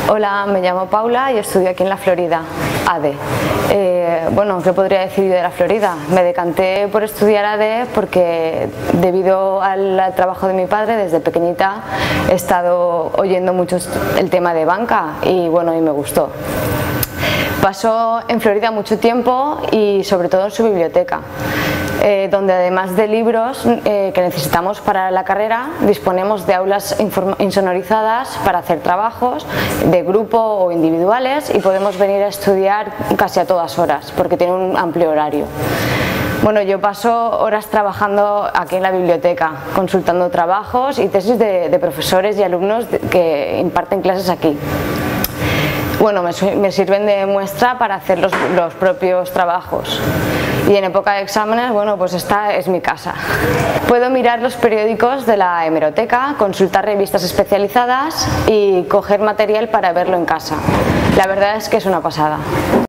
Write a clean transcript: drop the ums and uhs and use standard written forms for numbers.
Hola, me llamo Paula y estudio aquí en la Florida, ADE. Bueno, ¿qué podría decir yo de la Florida? Me decanté por estudiar ADE porque debido al trabajo de mi padre desde pequeñita he estado oyendo mucho el tema de banca y bueno, y me gustó. Pasó en Florida mucho tiempo y sobre todo en su biblioteca, donde además de libros que necesitamos para la carrera, disponemos de aulas insonorizadas para hacer trabajos de grupo o individuales y podemos venir a estudiar casi a todas horas porque tiene un amplio horario. Bueno, yo paso horas trabajando aquí en la biblioteca, consultando trabajos y tesis de profesores y alumnos que imparten clases aquí. Bueno, me sirven de muestra para hacer los propios trabajos. Y en época de exámenes, bueno, pues esta es mi casa. Puedo mirar los periódicos de la hemeroteca, consultar revistas especializadas y coger material para verlo en casa. La verdad es que es una pasada.